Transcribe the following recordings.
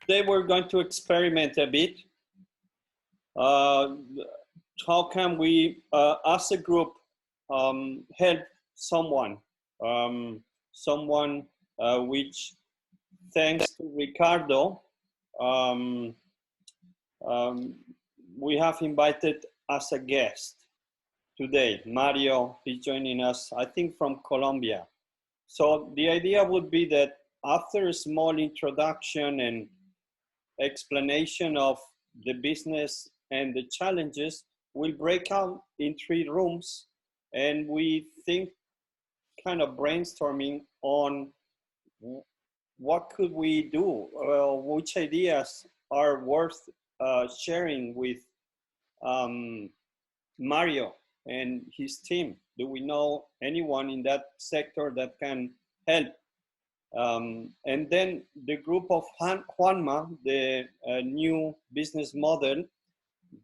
today we're going to experiment a bit. How can we, as a group, help someone? Which, thanks to Ricardo, we have invited as a guest today. Mario is joining us, I think, from Colombia. So the idea would be that after a small introduction and explanation of the business and the challenges, we'll break out in 3 rooms and we think kind of brainstorming on what could we do, which ideas are worth sharing with Mario and his team. Do we know anyone in that sector that can help? And then the group of Juanma, the new business model,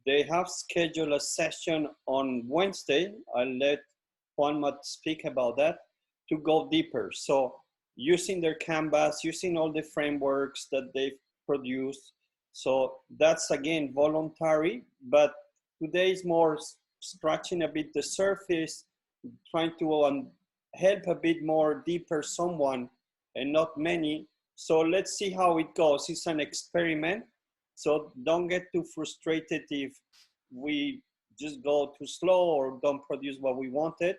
they have scheduled a session on Wednesday. I'll let Juanma speak about that to go deeper. So using their canvas, using all the frameworks that they've produced. So that's again voluntary, but today is more scratching a bit the surface, trying to help a bit more deeper someone and not many. So let's see how it goes. It's an experiment. So don't get too frustrated if we just go too slow or don't produce what we wanted.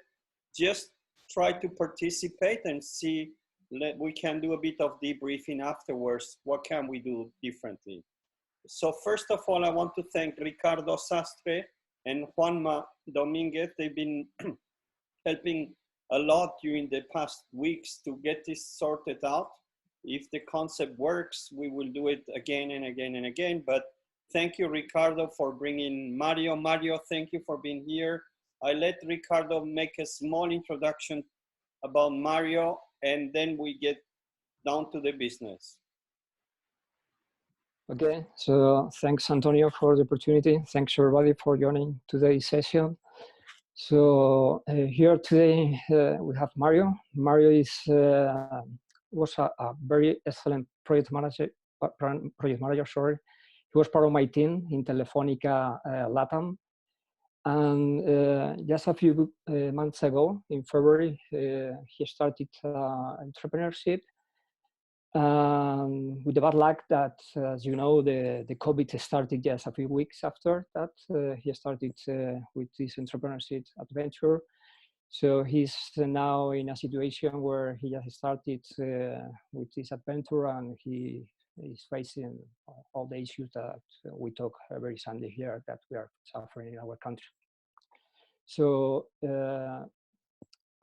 Just try to participate and see, we can do a bit of debriefing afterwards. What can we do differently? So first of all, I want to thank Ricardo Sastre and Juanma Dominguez. They've been helping a lot during the past weeks to get this sorted out. If the concept works, we will do it again and again and again. But thank you, Ricardo, for bringing Mario. Mario, thank you for being here. I let Ricardo make a small introduction about Mario, and then we get down to the business. Okay, so thanks, Antonio, for the opportunity. Thanks, everybody, for joining today's session. So here today we have Mario. Mario was a very excellent project manager. Sorry, he was part of my team in Telefonica Latam, and just a few months ago, in February, he started entrepreneurship. With the bad luck that, as you know, the COVID started just a few weeks after that. He started with this entrepreneurship adventure. So he's now in a situation where he just started with this adventure, and he is facing all the issues that we talk very sadly here that we are suffering in our country. So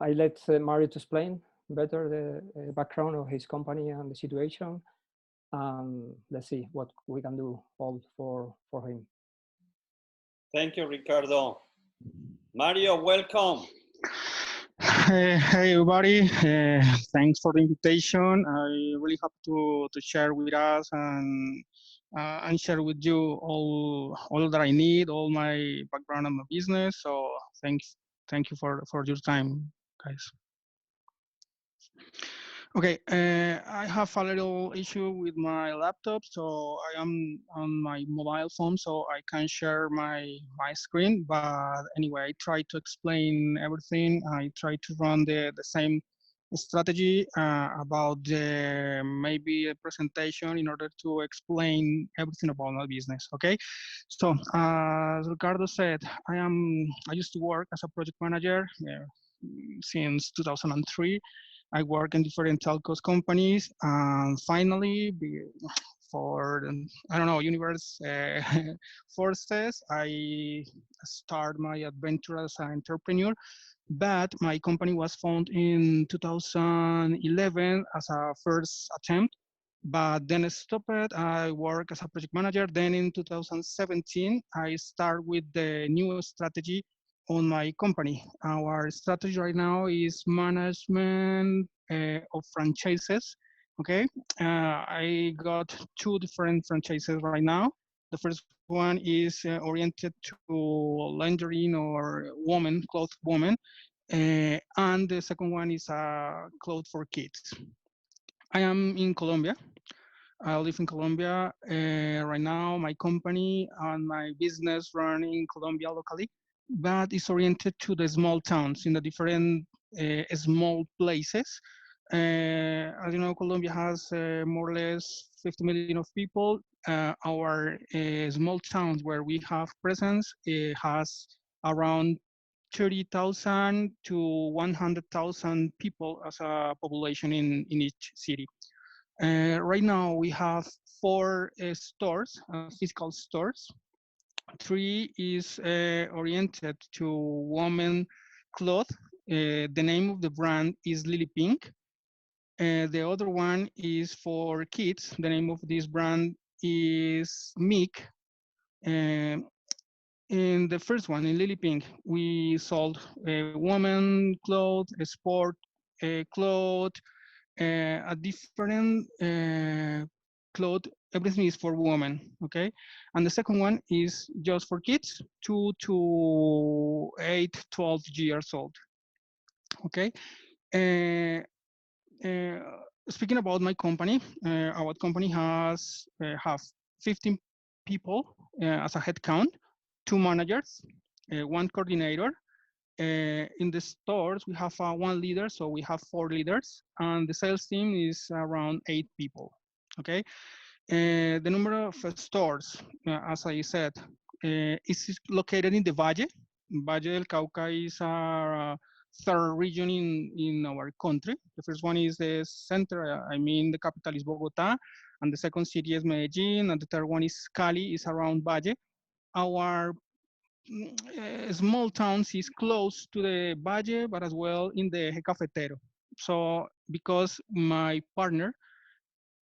I let Mario to explain better the background of his company and the situation. Let's see what we can do all for him. Thank you, Ricardo. Mario, welcome. Hey everybody, thanks for the invitation. I really hope to share with us and share with you all that I need, all my background and my business. So thank you for your time, guys. Okay, I have a little issue with my laptop, so I am on my mobile phone, so I can't share my screen. But anyway, I try to explain everything. I try to run the same strategy about maybe a presentation in order to explain everything about my business. Okay, so as Ricardo said, I used to work as a project manager since 2003. I work in different telcos companies, and finally, for I don't know, universe forces, I start my adventure as an entrepreneur. But my company was founded in 2011 as a first attempt, but then I stopped it. I work as a project manager. Then in 2017, I start with the new strategy on my company. Our strategy right now is management of franchises. Okay, I got 2 different franchises right now. The first one is oriented to lingerie or clothes woman, and the second one is clothes for kids. I am in Colombia. I live in Colombia. Right now, my company and my business run in Colombia locally, but it's oriented to the small towns in the different small places. As you know, Colombia has more or less 50 million of people. Our small towns where we have presence has around 30,000 to 100,000 people as a population in each city. Right now we have four stores, physical stores. Three is oriented to women cloth. The name of the brand is Lily Pink. The other one is for kids. The name of this brand is Meek. Um, in the first one, in Lily Pink, we sold woman clothes, sport clothes, a different cloth. Everything is for women, okay? And the second one is just for kids, 2 to 8, 12 years old, okay? Uh, uh, Speaking about my company, our company has have 15 people as a head count, 2 managers, 1 coordinator. In the stores, we have 1 leader, so we have 4 leaders, and the sales team is around 8 people. Okay, the number of stores, as I said, is located in the Valle. Valle del Cauca is our third region in our country. The first one is the center, I mean the capital is Bogota, and the second city is Medellin, and the third one is Cali, is around Valle. Our small towns is close to the Valle, but as well in the Eje Cafetero. So because my partner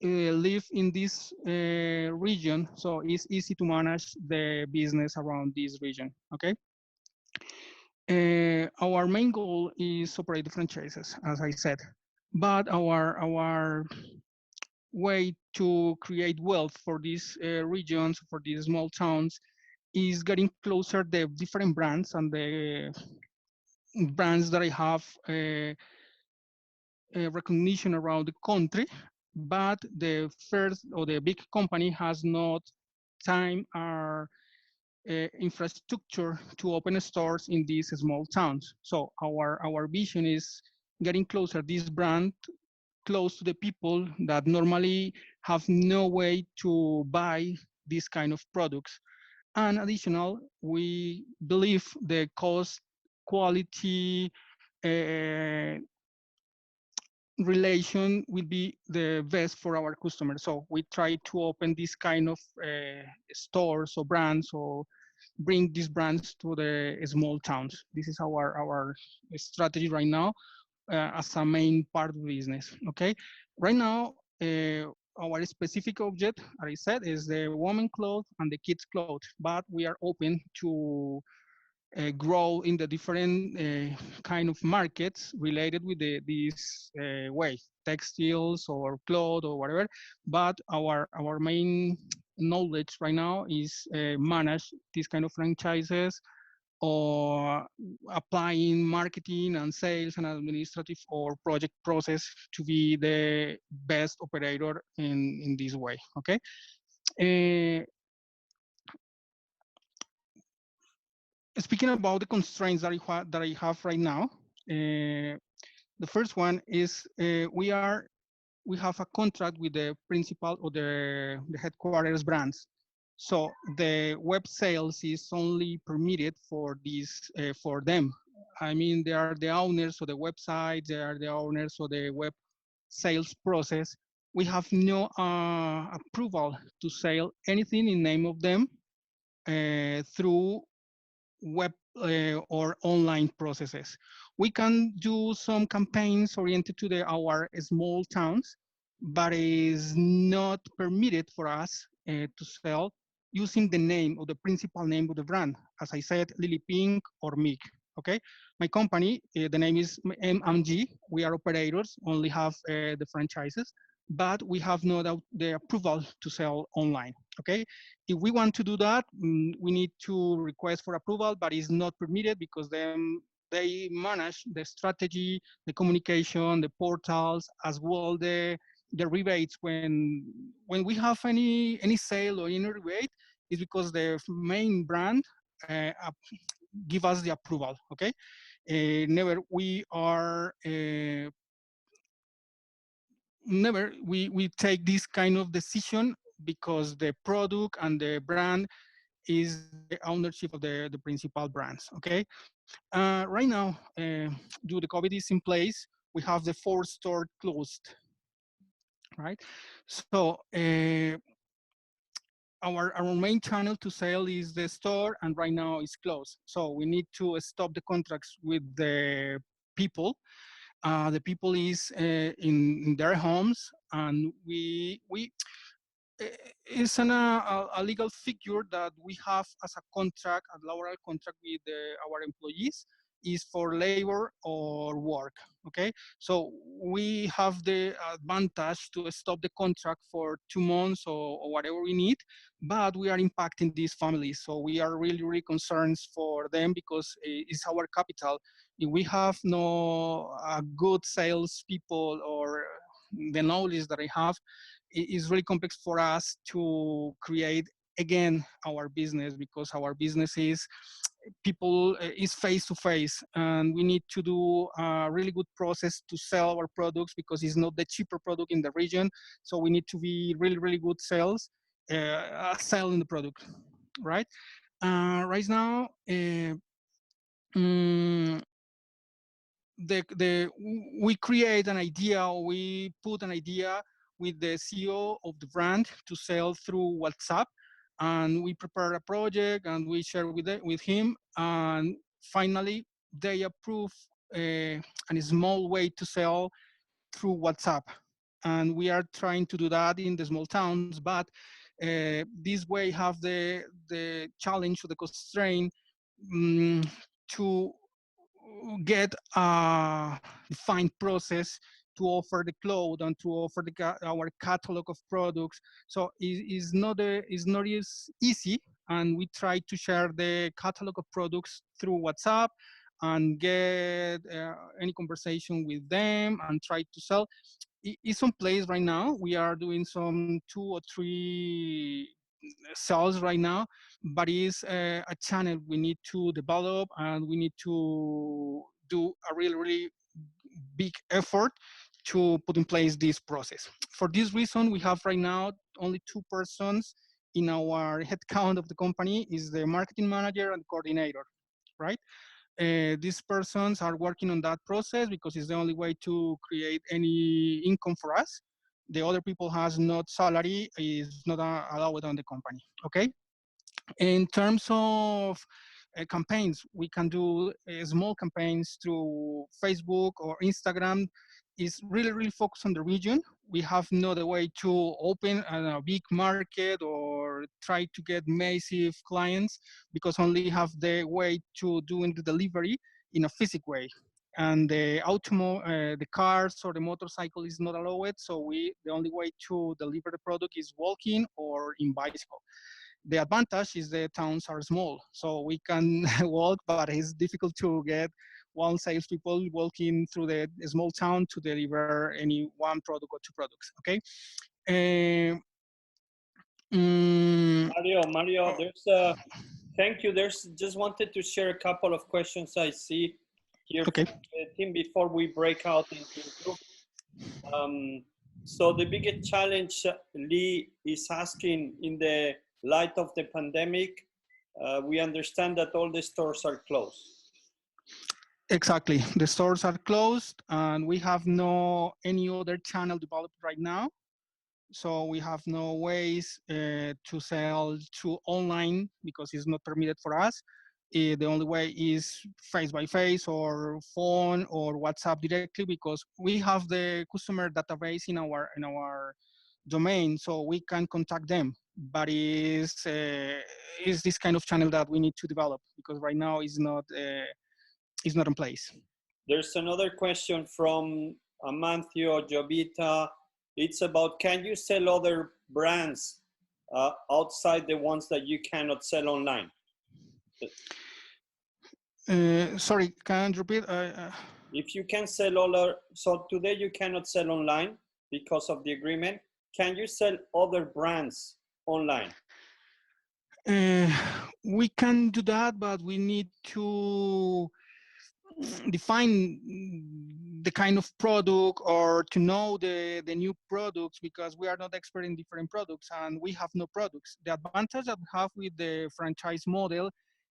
live in this region, so it's easy to manage the business around this region, okay? Our main goal is operate the franchises, as I said, but our way to create wealth for these regions, for these small towns, is getting closer the different brands and the brands that I have recognition around the country, but the first or the big company has not time or infrastructure to open stores in these small towns. So our vision is getting closer this brand close to the people that normally have no way to buy this kind of products. And additional, we believe the cost quality relation will be the best for our customers. So we try to open this kind of stores or brands, or bring these brands to the small towns. This is our strategy right now as a main part of the business. Okay, right now our specific object, as I said, is the women clothes and the kids clothes, but we are open to grow in the different kind of markets related with this way, textiles or cloth or whatever. But our main knowledge right now is manage these kind of franchises, or applying marketing and sales and administrative or project process to be the best operator in this way. Okay. Uh, Speaking about the constraints that I have right now, the first one is we have a contract with the principal or the headquarters brands. So the web sales is only permitted for these for them. I mean, they are the owners of the website, they are the owners of the web sales process. We have no approval to sell anything in name of them through web or online processes. We can do some campaigns oriented to our small towns, but it is not permitted for us to sell using the name or the principal name of the brand. As I said, Lily Pink or Mick. Okay, my company, the name is MMG. We are operators, only have the franchises, but we have not the approval to sell online. Okay, if we want to do that, we need to request for approval, but it's not permitted because then they manage the strategy, the communication, the portals, as well the the rebates when we have any sale or any rebate is because the main brand give us the approval. Okay, never we are never we take this kind of decision because the product and the brand is the ownership of the principal brands. Okay, right now due to COVID is in place, we have the 4 store closed, right? So our main channel to sell is the store, and right now it's closed. So we need to stop the contracts with the people. The people is in their homes, and we it's a legal figure that we have as a contract, a laboral contract with our employees, is for labor or work. Okay, so we have the advantage to stop the contract for 2 months or whatever we need, but we are impacting these families. So we are really concerned for them because it's our capital. If we have no good sales people or the knowledge that I have, it is really complex for us to create again our business, because our business is people is face to face, and we need to do a really good process to sell our products because it's not the cheaper product in the region. So we need to be really good sales selling the product, right? Right now we create an idea, or we put an idea with the CEO of the brand to sell through WhatsApp, and we prepare a project and we share with him, and finally they approve a small way to sell through WhatsApp. And we are trying to do that in the small towns, but this way have the challenge or the constraint to get a defined process to offer the cloud and to offer our catalog of products. So it's not as easy, and we try to share the catalog of products through WhatsApp and get any conversation with them and try to sell. It's on place right now. We are doing some 2 or 3 sales right now, but it's a channel we need to develop, and we need to do a really big effort to put in place this process. For this reason, we have right now only 2 persons in our headcount of the company, is the marketing manager and coordinator, right? These persons are working on that process because it's the only way to create any income for us. The other people has not salary, is not allowed on the company. Okay. In terms of campaigns, we can do small campaigns through Facebook or Instagram. Is really focused on the region. We have no other way to open a big market or try to get massive clients, because only have the way to doing the delivery in a physical way. And the cars or the motorcycle is not allowed. So the only way to deliver the product is walking or in bicycle. The advantage is the towns are small, so we can walk, but it's difficult to get 1 salespeople walking through the small town to deliver any 1 product or 2 products. Okay. Mario, there's thank you. There's just wanted to share a couple of questions I see here okay. from the team before we break out into group. So the biggest challenge Lee is asking, in the light of the pandemic, we understand that all the stores are closed. Exactly, the stores are closed, and we have no any other channel developed right now. So we have no ways to sell through online because it's not permitted for us. The only way is face by face or phone or WhatsApp directly, because we have the customer database in our domain, so we can contact them. But is this kind of channel that we need to develop, because right now is not in place. There's another question from Amancio Jovita. It's about, can you sell other brands outside the ones that you cannot sell online? Sorry, can you repeat? If you can sell so today you cannot sell online, because of the agreement? Can you sell other brands online? We can do that, but we need to define the kind of product or to know the new products, because we are not expert in different products and we have no products. The advantage that we have with the franchise model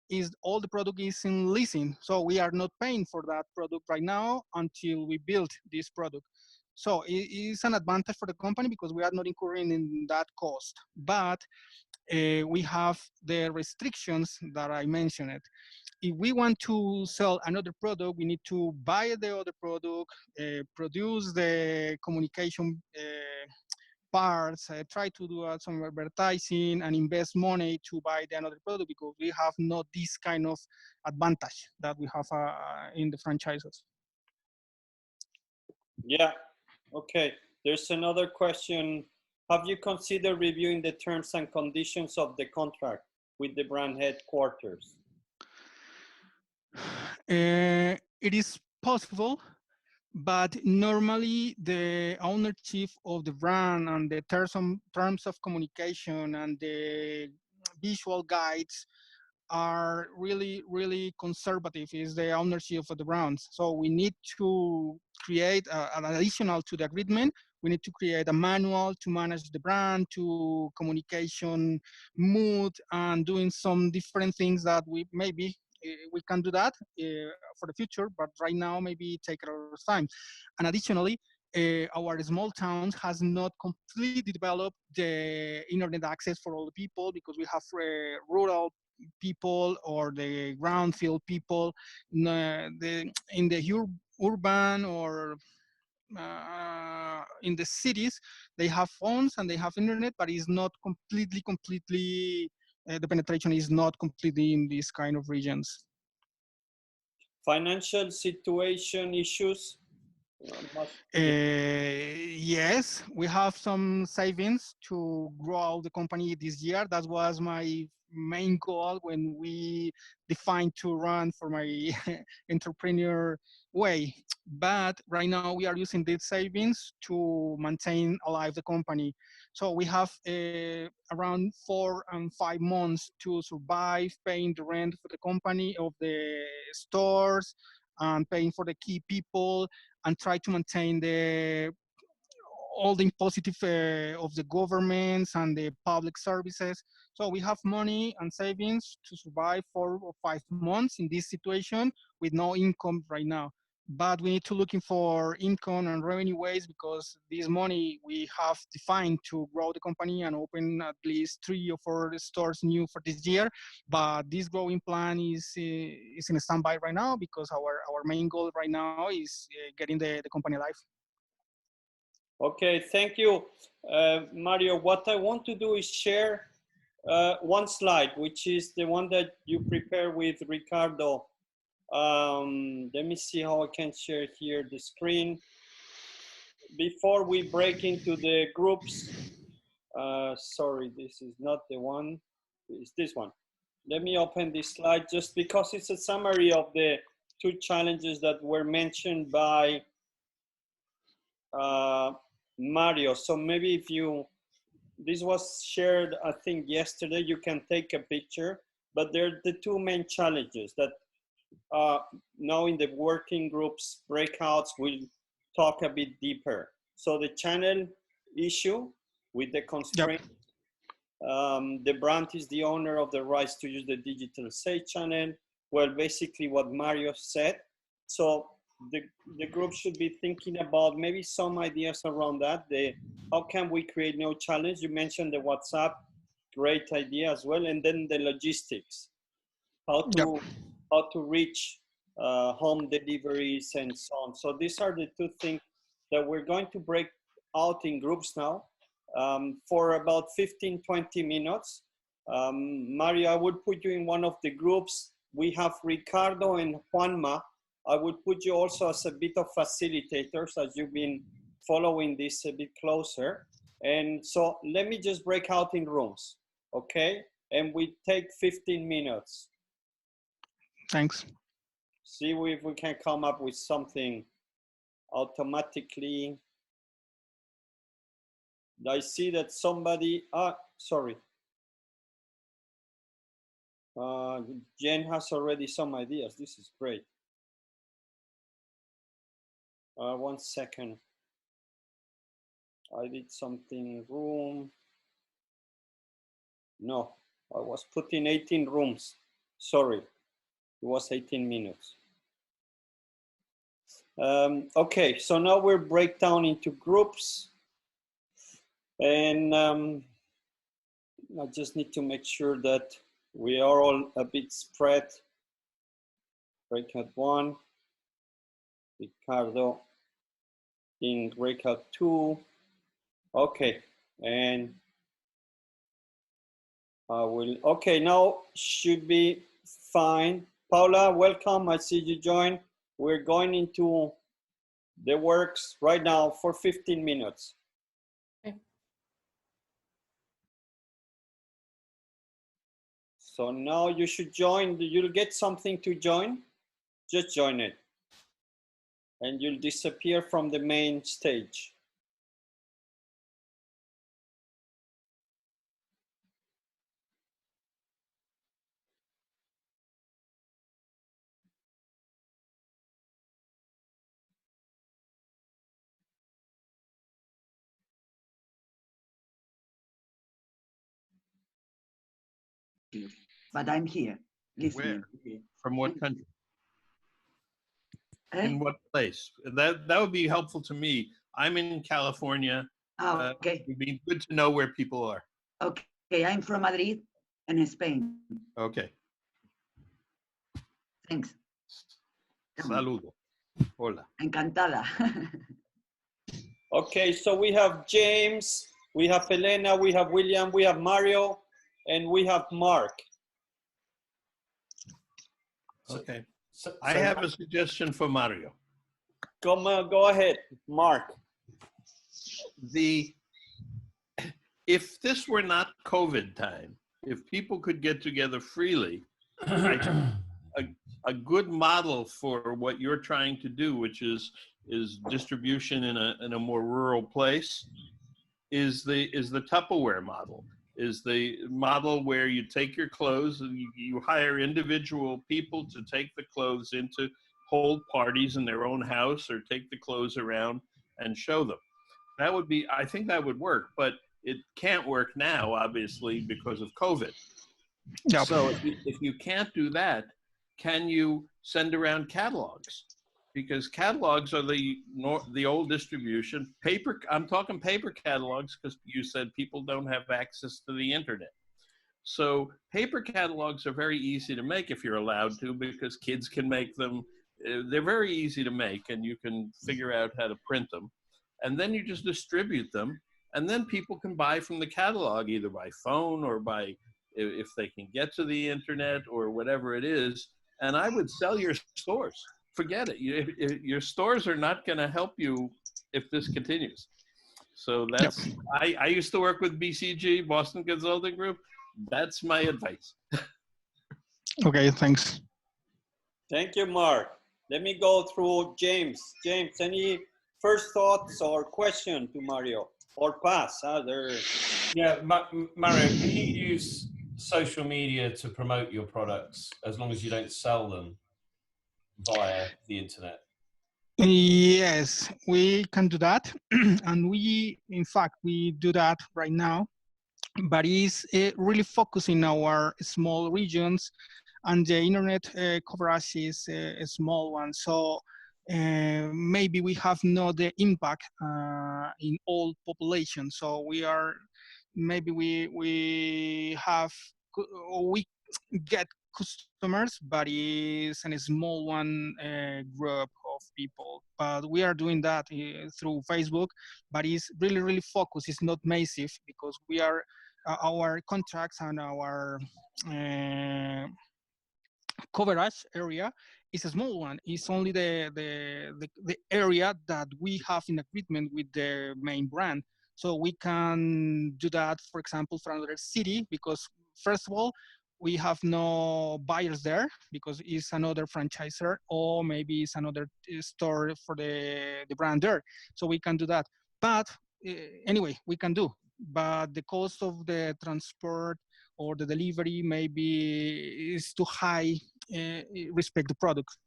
is all the product is in leasing. So we are not paying for that product right now until we build this product. So it is an advantage for the company because we are not incurring in that cost. But we have the restrictions that I mentioned. If we want to sell another product, we need to buy the other product, produce the communication parts, try to do some advertising and invest money to buy the another product, because we have not this kind of advantage that we have in the franchises. Yeah, okay. There's another question. Have you considered reviewing the terms and conditions of the contract with the brand headquarters? It is possible, but normally the ownership of the brand and the terms of communication and the visual guides are really, really conservative, is the ownership of the brands. So we need to create an additional to the agreement. We need to create a manual to manage the brand, to communication mood, and doing some different things that we maybe we can do that for the future, but right now maybe take a lot of time. And additionally, our small towns has not completely developed the internet access for all the people, because we have rural people or the ground field people in the urban or in the cities. They have phones and they have internet, but it's not completely the penetration is not completely in these kind of regions. Financial situation issues? Yes, we have some savings to grow out the company this year. That was my main goal when we defined to run for my entrepreneur way. But right now we are using these savings to maintain alive the company. So we have around 4 and 5 months to survive, paying the rent for the company of the stores and paying for the key people, and try to maintain all the positive of the governments and the public services. So we have money and savings to survive 4 or 5 months in this situation with no income right now. But we need to looking for income and revenue ways, because this money we have defined to grow the company and open at least 3 or 4 stores new for this year. But this growing plan is in a standby right now, because our main goal right now is getting the company alive. Okay, thank you, Mario. What I want to do is share one slide, which is the one that you prepare with Ricardo. Let me see how I can share here the screen. Before we break into the groups, sorry, this is not the one, it's this one. Let me open this slide just because it's a summary of the 2 challenges that were mentioned by Mario. So maybe if this was shared, I think yesterday, you can take a picture, but they're the 2 main challenges that now in the working groups breakouts we'll talk a bit deeper. So the channel issue with the constraint. Yep. The brand is the owner of the rights to use the digital sales channel. Well, basically what Mario said. So the group should be thinking about maybe some ideas around that. How can we create no challenge? You mentioned the WhatsApp, great idea as well. And then the logistics, how to reach home deliveries and so on. So these are the 2 things that we're going to break out in groups now for about 15-20 minutes. Mario, I would put you in one of the groups. We have Ricardo and Juanma. I would put you also as a bit of facilitators, as you've been following this a bit closer. And so let me just break out in rooms, okay? And we take 15 minutes. Thanks. See if we can come up with something automatically. I see that somebody, sorry. Jen has already some ideas. This is great. 1 second. I did something room. No, I was putting 18 rooms. Sorry, it was 18 minutes. Okay, so now we'll break down into groups. And I just need to make sure that we are all a bit spread. Breakout 1, Ricardo in breakout 2. Okay, and I will, okay, now should be fine. Paula, welcome, I see you join. We're going into the works right now for 15 minutes. Okay. So now you should join, you'll get something to join, just join it. And you'll disappear from the main stage. But I'm here, listening. Where? From what country? Eh? In what place? That would be helpful to me. I'm in California. Okay. It'd be good to know where people are. Okay, I'm from Madrid and Spain. Okay. Thanks. Come on. Saludo. Hola. Encantada. Okay, so we have James, we have Elena, we have William, we have Mario, and we have Mark. Okay. I have a suggestion for Mario. Go ahead, Mark. If this were not COVID time, if people could get together freely, a good model for what you're trying to do, which is distribution in a more rural place, is the Tupperware model. Is the model where you take your clothes and you hire individual people to take the clothes into hold parties in their own house or take the clothes around and show them. That would be, I think that would work, but it can't work now, obviously, because of COVID. Yep. So if you can't do that, can you send around catalogs? Because catalogs are the old distribution. Paper, I'm talking paper catalogs because you said people don't have access to the internet. So paper catalogs are very easy to make if you're allowed to, because kids can make them. They're very easy to make, and you can figure out how to print them. And then you just distribute them, and then people can buy from the catalog either by phone or by, if they can get to the internet or whatever it is. And I would sell your stores. Forget it. Your stores are not going to help you if this continues. So that's, yep. I used to work with BCG, Boston Consulting Group. That's my advice. Okay, thanks. Thank you, Mark. Let me go through James. James, any first thoughts or question to Mario? Or pass? Yeah, Mario, can you use social media to promote your products as long as you don't sell them via the internet? Yes, we can do that. And in fact, we do that right now, but it's really focusing our small regions, and the internet coverage is a small one. So maybe we have not the impact in all population. So maybe we get customers, but it's a small one group of people. But we are doing that through Facebook, but it's really, really focused. It's not massive because we are, our contracts and our coverage area is a small one. It's only the area that we have in agreement with the main brand. So we can do that, for example, for another city, because first of all, we have no buyers there because it's another franchisor, or maybe it's another store for the brand there. So we can do that. But anyway, we can do, but the cost of the transport or the delivery maybe is too high, respect the product.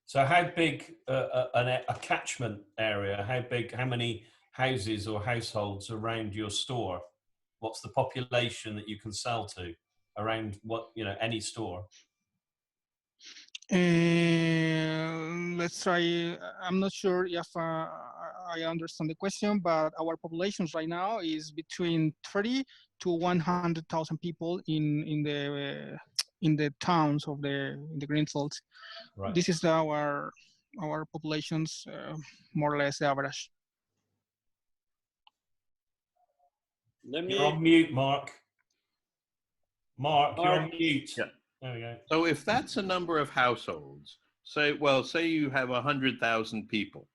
So how big a catchment area, how many houses or households around your store? What's the population that you can sell to around any store? Let's try, I'm not sure if I understand the question, but our populations right now is between 30 to 100,000 people in the towns of the Greenfields. Right. This is our populations, more or less the average. You're on mute, Mark. Mark, you're on mute. Yeah. There we go. So if that's a number of households, say you have 100,000 people,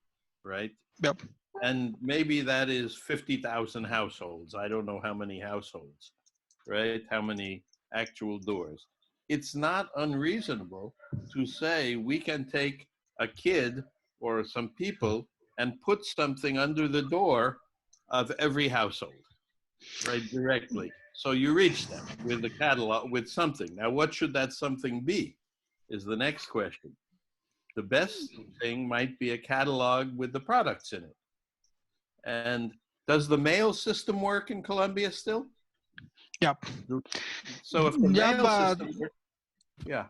right? Yep. And maybe that is 50,000 households. I don't know how many households, right? How many actual doors. It's not unreasonable to say we can take a kid or some people and put something under the door of every household, right, directly. So you reach them with the catalog, with something. Now, what should that something be is the next question. The best thing might be a catalog with the products in it. And does the mail system work in Colombia still? Yep. So if the mail system works,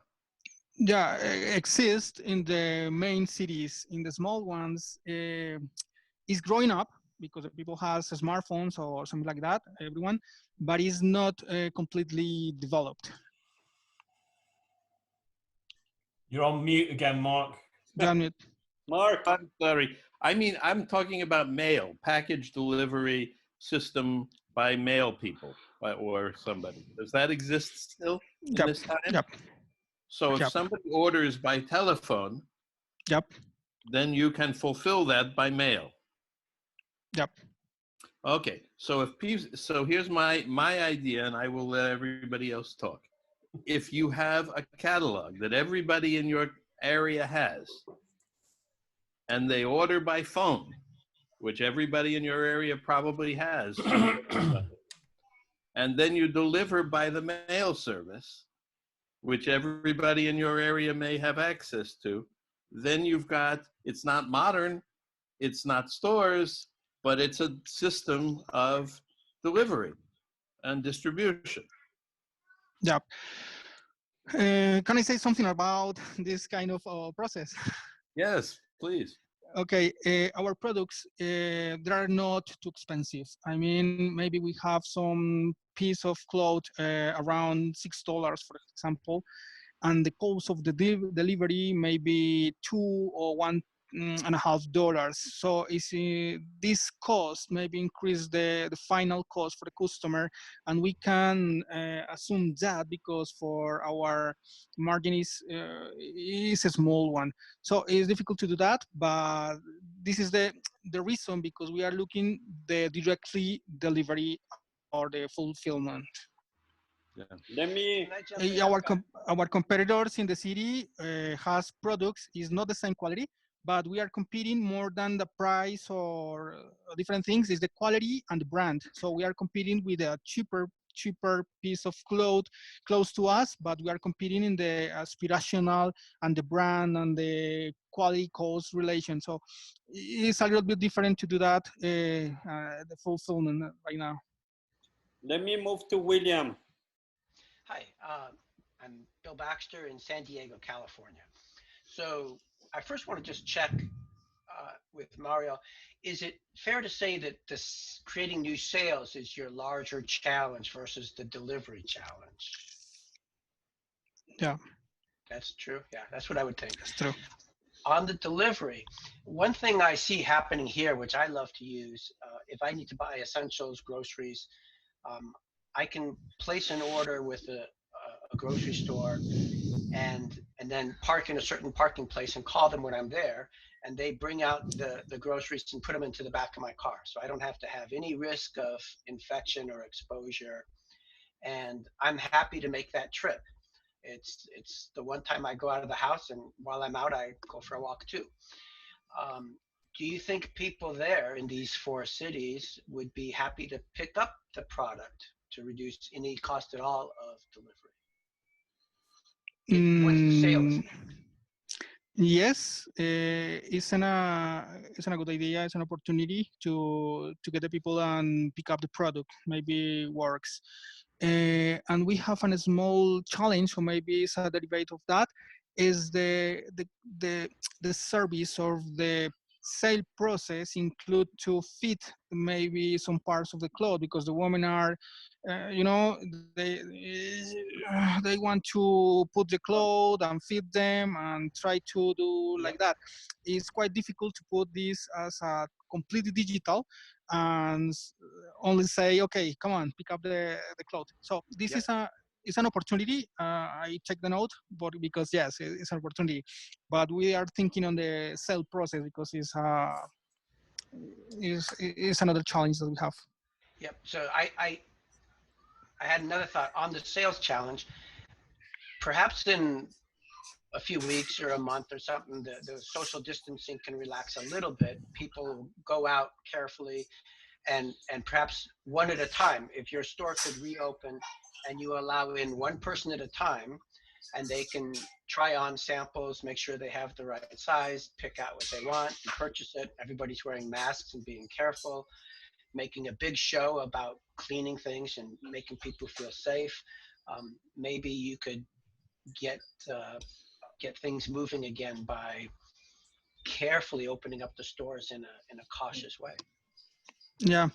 exists in the main cities. In the small ones, is growing up because the people has smartphones or something like that, everyone, but is not completely developed. You're on mute again, Mark. Damn it. Mark. I'm sorry. I mean, I'm talking about mail, package delivery system by mail people or somebody. Does that exist still in this time? Yep. So if somebody orders by telephone, then you can fulfill that by mail. Yep. Okay. So here's my idea, and I will let everybody else talk. If you have a catalog that everybody in your area has, and they order by phone, which everybody in your area probably has, and then you deliver by the mail service, which everybody in your area may have access to, then you've got, it's not modern, it's not stores, but it's a system of delivery and distribution. Yeah. Can I say something about this kind of process? Yes, please. Okay, our products, they are not too expensive. I mean, maybe we have some piece of cloth around $6, for example, and the cost of the delivery may be $2 or $1.50. So this cost maybe increase the final cost for the customer, and we can assume that because for our margin is a small one. So it's difficult to do that, but this is the reason, because we are looking the directly delivery or the fulfillment. Yeah. Let me. Our competitors in the city has products is not the same quality, but we are competing more than the price or different things. Is the quality and the brand. So we are competing with a cheaper piece of cloth close to us, but we are competing in the aspirational and the brand and the quality cost relation. So it's a little bit different to do that, the fulfillment right now. Let me move to William. Hi, I'm Bill Baxter in San Diego, California. So I first want to just check with Mario. Is it fair to say that this creating new sales is your larger challenge versus the delivery challenge? Yeah. That's true. Yeah, that's what I would think. That's true. On the delivery, one thing I see happening here, which I love to use, if I need to buy essentials, groceries, I can place an order with a grocery store and then park in a certain parking place and call them when I'm there, and they bring out the groceries and put them into the back of my car. So I don't have to have any risk of infection or exposure. And I'm happy to make that trip. It's the one time I go out of the house, and while I'm out, I go for a walk too. do you think people there in these 4 cities would be happy to pick up the product to reduce any cost at all of delivery? What's the sales? Yes, it's a good idea. It's an opportunity to get the people and pick up the product. Maybe works. And we have a small challenge, or maybe it's a derivative of that, is the service of the sale process include to fit maybe some parts of the cloth, because the women are, you know, they want to put the clothes and fit them and try to do like that. It's quite difficult to put this as a completely digital and only say, okay, come on, pick up the cloth. So this is it's an opportunity. I check the note, but because yes, it's an opportunity. But we are thinking on the sale process because it's another challenge that we have. Yep. So I had another thought on the sales challenge. Perhaps in a few weeks or a month or something, the social distancing can relax a little bit. People go out carefully, and perhaps one at a time. If your store could reopen and you allow in one person at a time, and they can try on samples, make sure they have the right size, pick out what they want, and purchase it. Everybody's wearing masks and being careful, making a big show about cleaning things and making people feel safe. Maybe you could get things moving again by carefully opening up the stores in a cautious way. Yeah,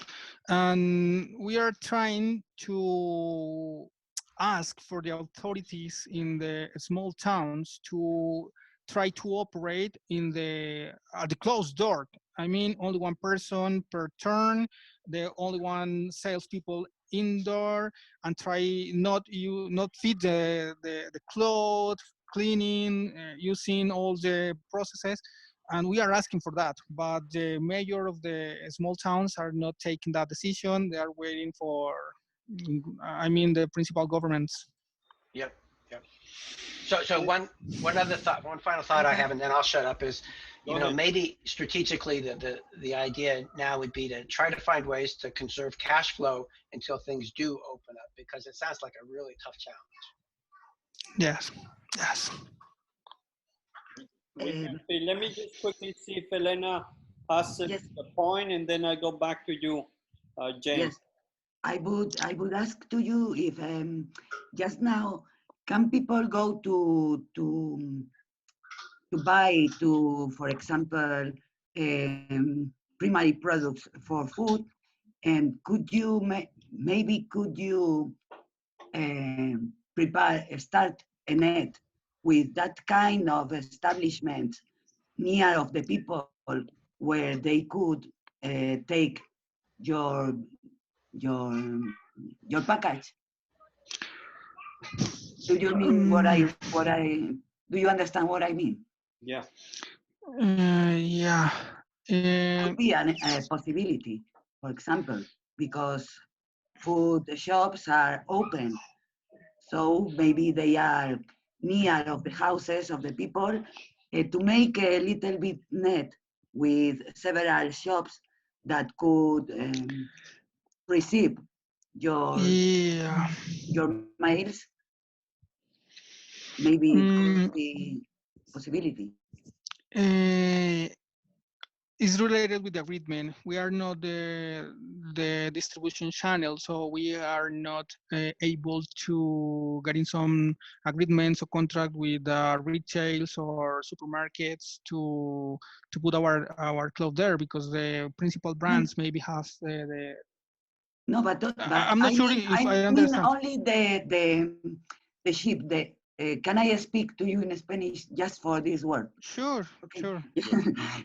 and we are trying to ask for the authorities in the small towns to try to operate in the closed door. I mean, only one person per turn, the only one salespeople indoor, and try not feed the clothes, cleaning, using all the processes. And we are asking for that, but the mayor of the small towns are not taking that decision. They are waiting for, I mean, the principal governments. Yep. So one other thought, one final thought I have, and then I'll shut up, is, you know, maybe strategically the idea now would be to try to find ways to conserve cash flow until things do open up, because it sounds like a really tough challenge. Yes. Let me just quickly see if Elena has a point, and then I go back to you, James. Yes, I would ask to you if just now, can people go to buy, for example, primary products for food, and could you start a net with that kind of establishment near of the people where they could take your package? Do you mean do you understand what I mean? Yeah. Yeah. Could be a possibility, for example, because food shops are open, so maybe they are near of the houses of the people, to make a little bit net with several shops that could receive your mails. Maybe it could be a possibility. It's related with the agreement. We are not the distribution channel, so we are not able to get in some agreements or contract with retails or supermarkets to put our clothes there, because the principal brands maybe have the. No, but I'm not sure if I understand. Only the ship. Can I speak to you in Spanish just for this word? Sure, okay. Sure.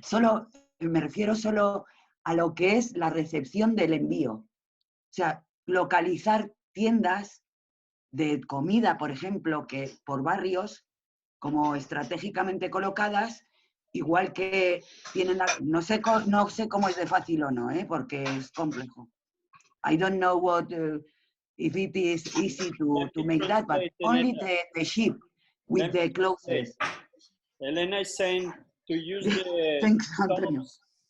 Solo me refiero solo a lo que es la recepción del envío. O sea, localizar tiendas de comida, por ejemplo, que por barrios, como estratégicamente colocadas, igual que tienen no sé cómo es de fácil o no, porque es complejo. I don't know if it is easy to make that, but only the ship with the clothes. Elena is saying to use the Thanks, Antonio.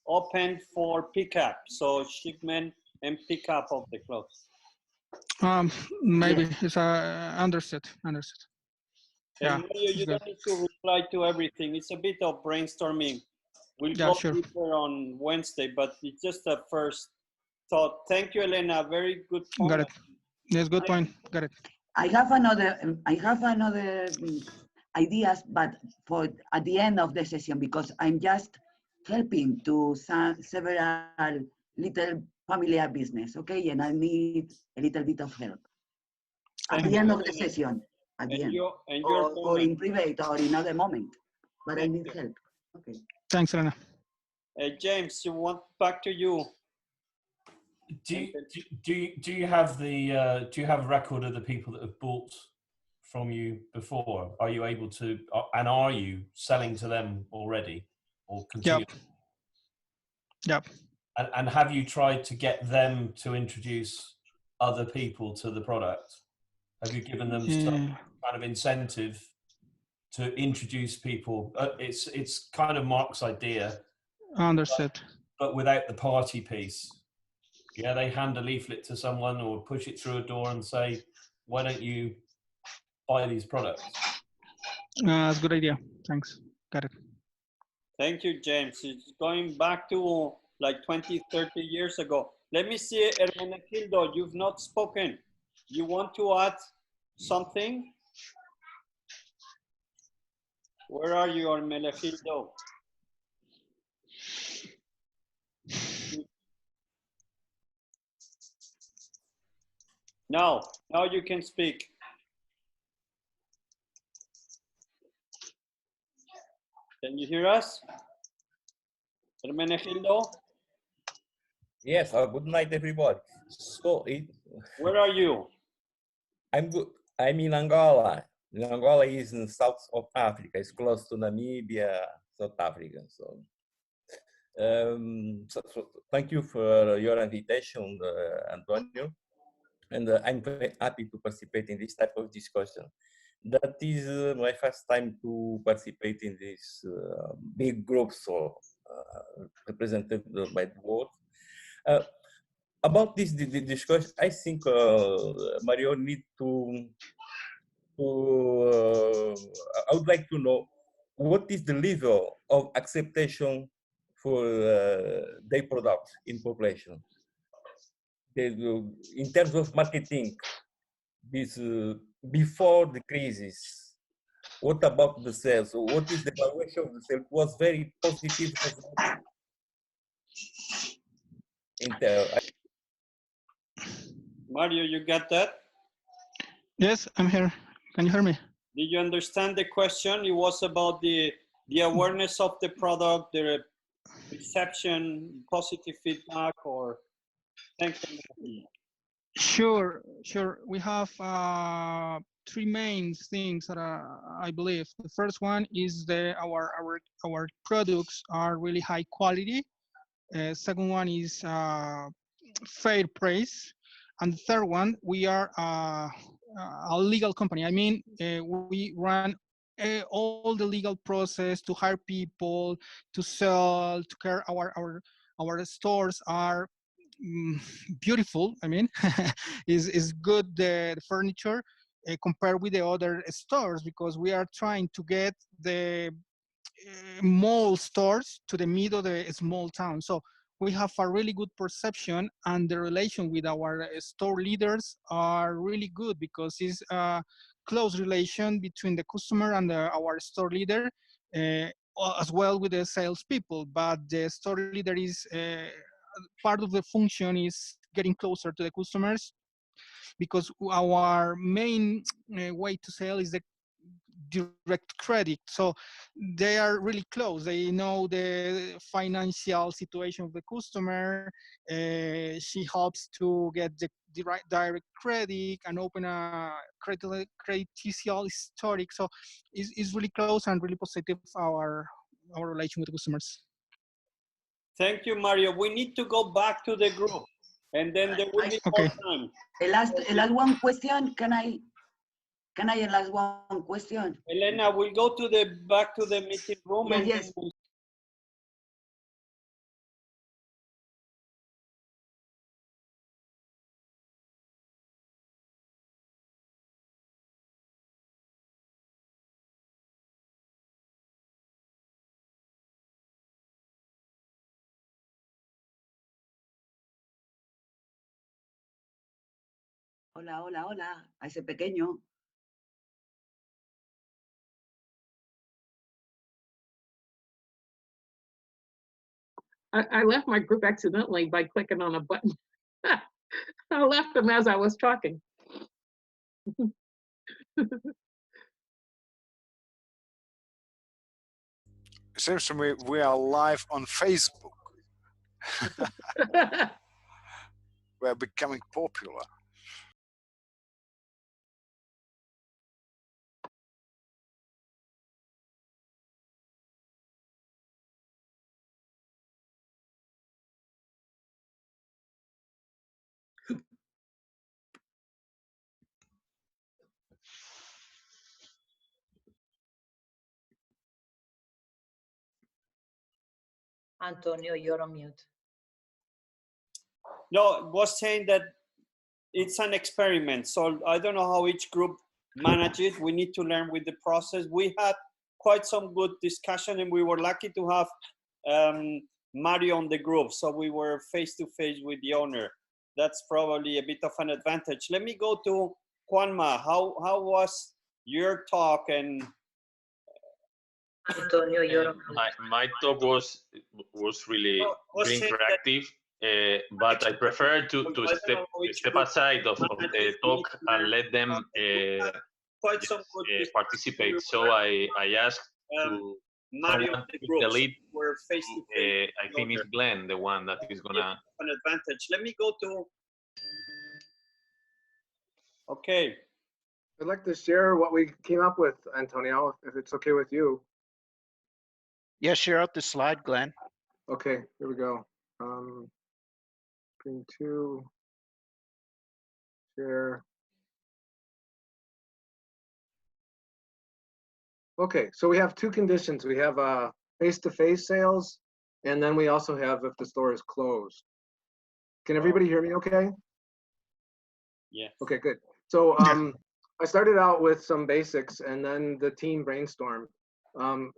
open for pickup, so shipment and pickup of the clothes. Maybe it's understood. Understood. Yeah, And Mario, you don't need to reply to everything. It's a bit of brainstorming. We'll go deeper on Wednesday, but it's just a first thought. Thank you, Elena. Very good point. Got it. Yes, good point. Got it. I have another ideas, but for at the end of the session, because I'm just helping to several little familiar business, okay? And I need a little bit of help. At the end of the session, at the end. Or in private or in other moment, but I need help. Okay. Thanks, Elena. James, you want back to you. Do you have the do you have a record of the people that have bought from you before? Are you able to, and are you selling to them already, or continue? Yep. And have you tried to get them to introduce other people to the product? Have you given them some kind of incentive to introduce people? It's kind of Mark's idea. Understood. But without the party piece. Yeah, they hand a leaflet to someone or push it through a door and say, why don't you buy these products? That's a good idea. Thanks. Got it. Thank you, James. It's going back to like 20, 30 years ago. Let me see, Hermenegildo, you've not spoken. You want to add something? Where are you, Hermenegildo? Now you can speak. Can you hear us? Hermenegildo? Yes, good night, everybody. So, where are you? I'm good. I'm in Angola. Angola is in south of Africa. It's close to Namibia, South Africa. So, so thank you for your invitation, Antonio. And I'm very happy to participate in this type of discussion. That is my first time to participate in this big group, so represented by the world. About this discussion, I think Mario need to I would like to know what is the level of acceptation for their products in population. In terms of marketing, this before the crisis, what about the sales? What is the evaluation of the sales? It was very positive. Mario, you got that? Yes, I'm here. Can you hear me? Did you understand the question? It was about the awareness of the product, the reception, positive feedback, or thank you. Sure. We have three main things that I believe. The first one is our products are really high quality. Second one is fair price, and the third one, we are a legal company. I mean, we run all the legal process to hire people, to sell, to care. Our stores are beautiful. I mean, is good the furniture compared with the other stores, because we are trying to get the mall stores to the middle of the small town. So we have a really good perception, and the relation with our store leaders are really good, because it's a close relation between the customer and our store leader, as well with the salespeople. But the store leader is part of the function is getting closer to the customers, because our main way to sell is the direct credit. So they are really close. They know the financial situation of the customer. She helps to get the direct credit and open a creditial historic. So it's really close and really positive, our relation with the customers. Thank you, Mario. We need to go back to the group, and then there will be more time. The last one question, can I last one question? Elena, we'll go to back to the meeting room. Yes. Hola, hola, hola, a ese pequeño. I left my group accidentally by clicking on a button. I left them as I was talking. It seems to me we are live on Facebook. We're becoming popular. Antonio, you're on mute. No, was saying that it's an experiment. So I don't know how each group manages it. We need to learn with the process. We had quite some good discussion, and we were lucky to have Mario on the group. So we were face to face with the owner. That's probably a bit of an advantage. Let me go to Juanma. How was your talk? And Antonio, you're on mute. my talk was really very interactive, but I prefer to step aside of the talk and let them participate. So I asked to someone to take the lead. I think it's Glenn, the one that is gonna an advantage. Let me go to. Okay. I'd like to share what we came up with, Antonio, if it's okay with you. Yeah, share out the slide, Glenn. Okay, here we go. Screen 2, share. Okay, so we have two conditions. We have face-to-face sales, and then we also have if the store is closed. Can everybody hear me okay? Yeah. Okay, good. So I started out with some basics, and then the team brainstormed.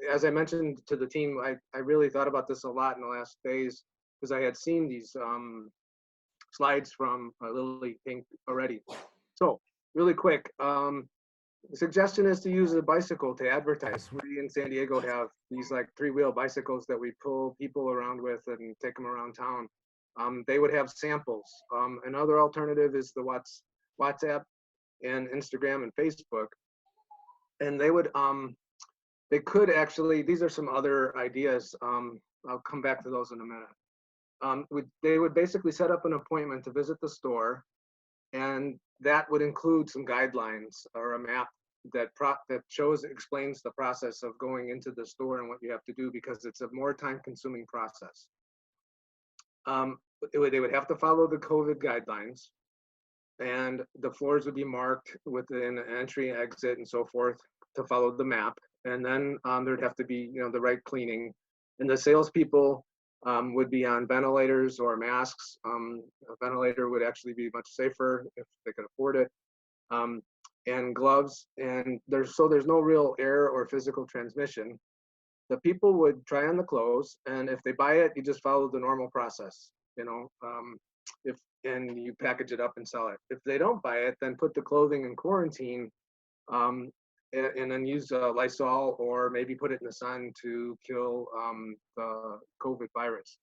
As I mentioned to the team, I really thought about this a lot in the last days because I had seen these slides from Lily Pink already. So really quick, the suggestion is to use a bicycle to advertise. We in San Diego have these like 3-wheel bicycles that we pull people around with and take them around town. They would have samples. Another alternative is the WhatsApp and Instagram and Facebook. And they would, they could actually, these are some other ideas. I'll come back to those in a minute. They would basically set up an appointment to visit the store, and that would include some guidelines or a map that explains the process of going into the store and what you have to do, because it's a more time-consuming process. They would have to follow the COVID guidelines, and the floors would be marked within entry, exit, and so forth to follow the map. And then there'd have to be, the right cleaning. And the salespeople would be on ventilators or masks. A ventilator would actually be much safer if they could afford it. And gloves. And there's no real air or physical transmission. The people would try on the clothes, and if they buy it, you just follow the normal process. And you package it up and sell it. If they don't buy it, then put the clothing in quarantine, and then use Lysol, or maybe put it in the sun to kill the COVID virus.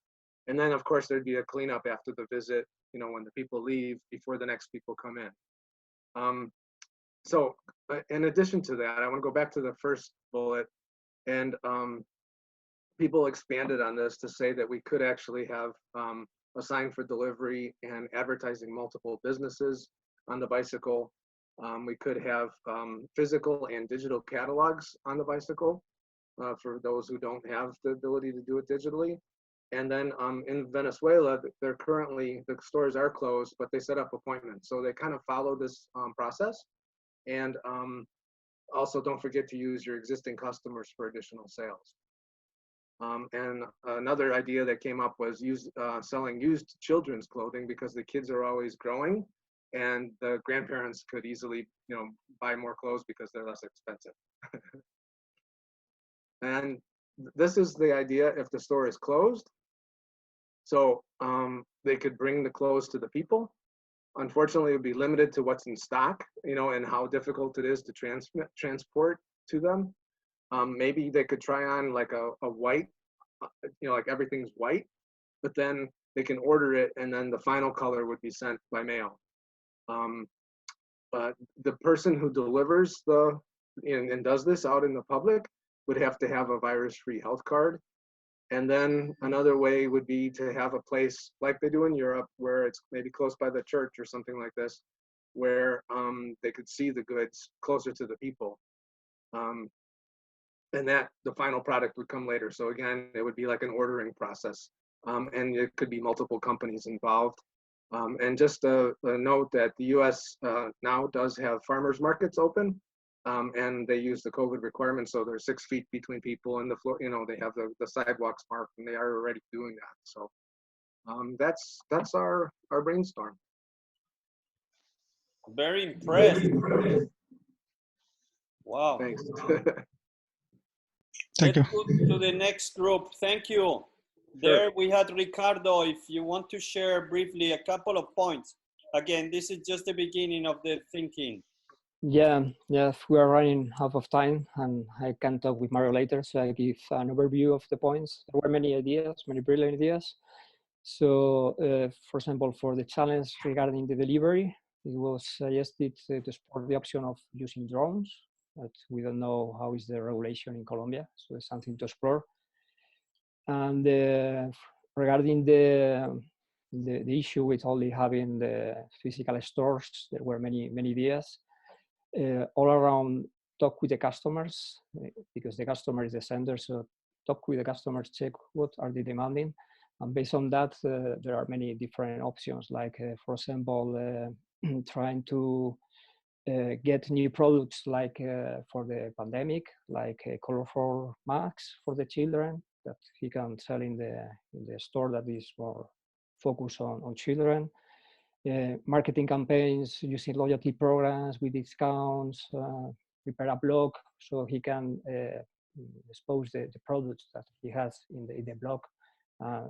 And then, of course, there'd be a cleanup after the visit, when the people leave before the next people come in. So in addition to that, I want to go back to the first bullet, and people expanded on this to say that we could actually have a sign for delivery and advertising multiple businesses on the bicycle. We could have physical and digital catalogs on the bicycle for those who don't have the ability to do it digitally. And then in Venezuela, the stores are closed, but they set up appointments. So they kind of follow this process. And also don't forget to use your existing customers for additional sales. And another idea that came up was selling used children's clothing, because the kids are always growing, and the grandparents could easily, buy more clothes because they're less expensive. And this is the idea if the store is closed. So they could bring the clothes to the people, unfortunately, it would be limited to what's in stock, you know, and how difficult it is to transport to them. Maybe they could try on like a white, you know, like everything's white, but then they can order it and then the final color would be sent by mail. But the person who delivers and does this out in the public would have to have a virus-free health card. And then another way would be to have a place like they do in Europe, where it's maybe close by the church or something like this, where they could see the goods closer to the people. And that the final product would come later. So again, it would be like an ordering process. And it could be multiple companies involved. And just a note that the US now does have farmers markets open. And they use the COVID requirements, so there's 6 feet between people and the floor. You know, they have the sidewalks marked, and they are already doing that. So that's our brainstorm. Very impressed. Wow. Thanks. Thank you. Let's go to the next group. Thank you. There we had Ricardo. If you want to share briefly a couple of points. Again, this is just the beginning of the thinking. Yeah, we are running out of time and I can talk with Mario later, so I give an overview of the points. There were many ideas, many brilliant ideas. So, for example, for the challenge regarding the delivery, it was suggested to explore the option of using drones, but we don't know how is the regulation in Colombia, so it's something to explore. And regarding the issue with only having the physical stores, there were many ideas. All around, talk with the customers, because the customer is the sender. So talk with the customers, check what are they demanding. And based on that, there are many different options, like, for example, trying to get new products like for the pandemic, like colorful masks for the children that he can sell in the store that is more focused on children. Marketing campaigns using loyalty programs with discounts, prepare a blog so he can expose the products that he has in the blog,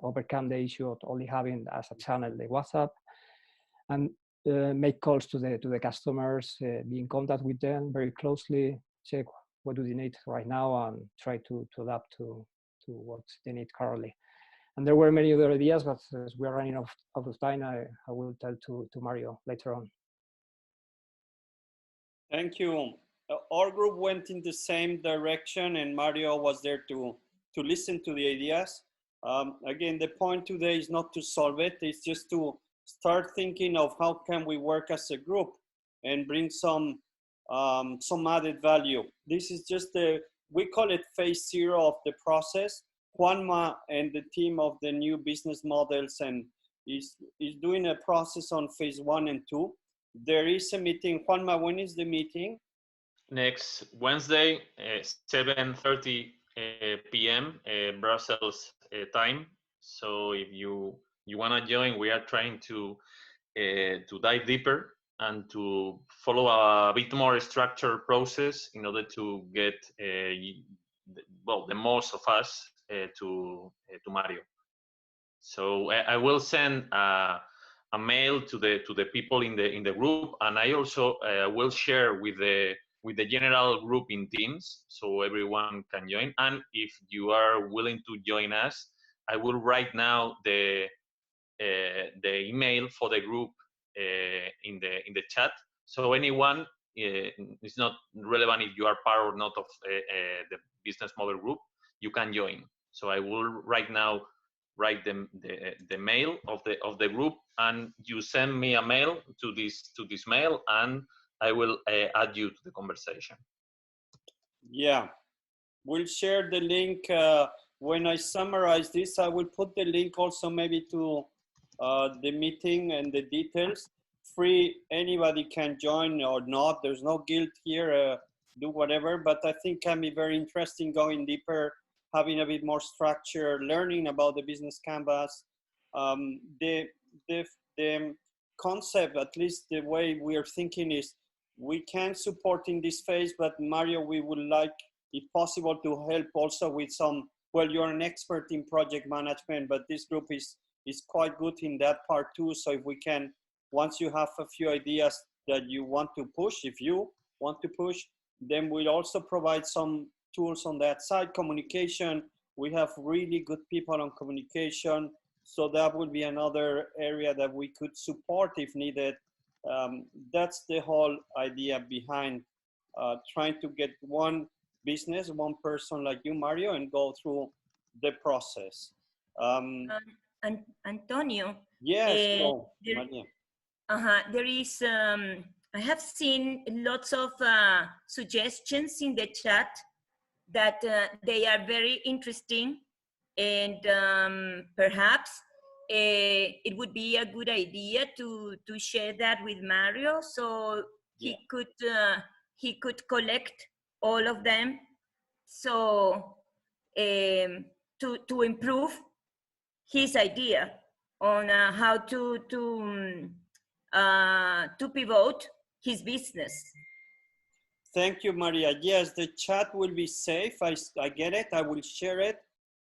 overcome the issue of only having as a channel the WhatsApp, and make calls to the customers, be in contact with them very closely, check what do they need right now and try to adapt to what they need currently. And there were many other ideas, but as we are running out of time, I will tell to Mario later on. Thank you. Our group went in the same direction, and Mario was there to listen to the ideas. Again, the point today is not to solve it, it's just to start thinking of how can we work as a group and bring some added value. This is just we call it phase 0 of the process. Juanma and the team of the new business models and is doing a process on phase 1 and 2. There is a meeting. Juanma, when is the meeting? Next Wednesday, 7:30 p.m. Brussels time. So if you want to join, we are trying to dive deeper and to follow a bit more structured process in order to get the most of us to Mario. So I will send a mail to the people in the group, and I also will share with the general group in Teams, so everyone can join. And if you are willing to join us, I will write now the email for the group in the chat. So anyone, it's not relevant if you are part or not of the business model group, you can join. So I will right now write the mail of the group, and you send me a mail to this mail, and I will add you to the conversation. Yeah, we'll share the link. When I summarize this, I will put the link also maybe to the meeting and the details. Free, anybody can join or not. There's no guilt here. Do whatever, but I think can be very interesting going deeper, having a bit more structure, learning about the business canvas. The concept, at least the way we are thinking, is we can support in this phase, but Mario, we would like, if possible, to help also with some, well, you're an expert in project management, but this group is quite good in that part too. So if we can once you have a few ideas that you want to push, if you want to push, then we'll also provide some tools on that side. Communication, we have really good people on communication, so that would be another area that we could support if needed. That's the whole idea behind trying to get one business, one person like you, Mario, and go through the process. Antonio. Yes, no, there is, I have seen lots of suggestions in the chat that they are very interesting, and perhaps it would be a good idea to share that with Mario, so he could collect all of them, so to improve his idea on how to pivot his business. Thank you, Maria. Yes, the chat will be safe. I get it. I will share it.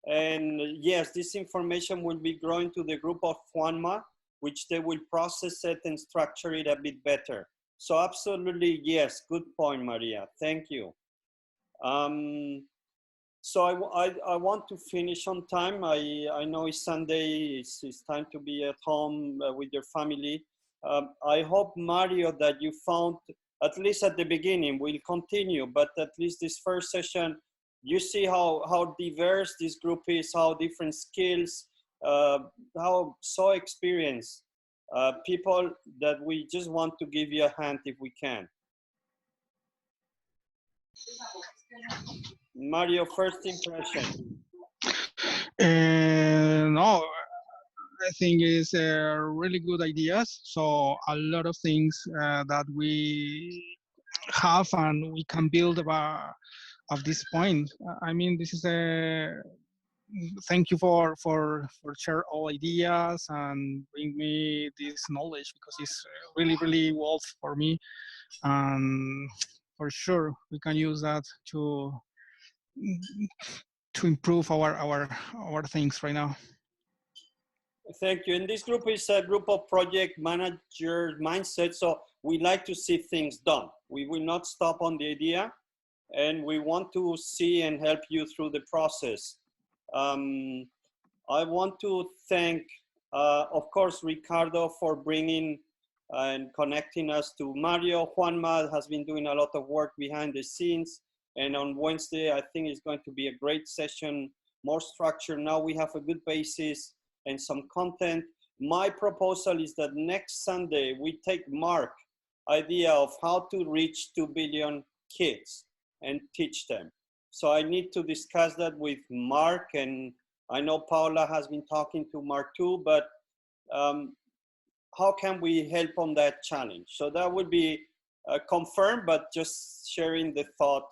And yes, this information will be going to the group of Juanma, which they will process it and structure it a bit better. So absolutely, yes, good point, Maria. Thank you. So I want to finish on time. I know it's Sunday, it's time to be at home with your family. I hope, Mario, that you found, at least at the beginning, we'll continue, but at least this first session, you see how diverse this group is, how different skills, how so experienced people that we just want to give you a hand if we can. Mario, first impression. No, I think it's really good ideas. So a lot of things that we have and we can build of this point. I mean, this is a thank you for share all ideas and bring me this knowledge, because it's really wealth for me, and for sure we can use that to improve our things right now. Thank you. And this group is a group of project manager mindset. So we like to see things done. We will not stop on the idea, and we want to see and help you through the process. I want to thank, of course, Ricardo for bringing and connecting us to Mario. Juanma has been doing a lot of work behind the scenes. And on Wednesday, I think it's going to be a great session, more structure. Now we have a good basis and some content. My proposal is that next Sunday, we take Mark's idea of how to reach 2 billion kids and teach them. So I need to discuss that with Mark, and I know Paula has been talking to Mark too, but how can we help on that challenge? So that would be confirmed, but just sharing the thought.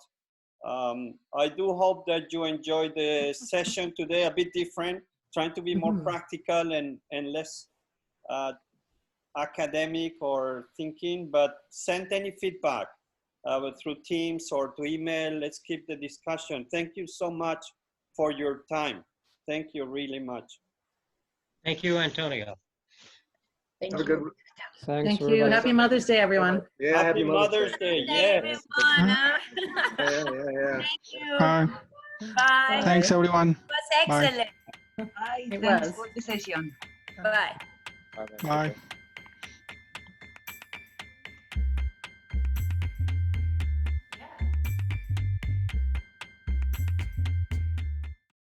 I do hope that you enjoyed the session today, a bit different, trying to be more practical and less academic or thinking, but send any feedback through Teams or to email. Let's keep the discussion. Thank you so much for your time. Thank you really much. Thank you, Antonio. Have a good. Thanks. Thank you. Happy Mother's Day, everyone. Yeah, Happy Mother's Day. Yes. Yeah. Thank you. Bye. Bye. Thanks, everyone. It was excellent. Bye. It Thanks was. for the session. Bye. Bye.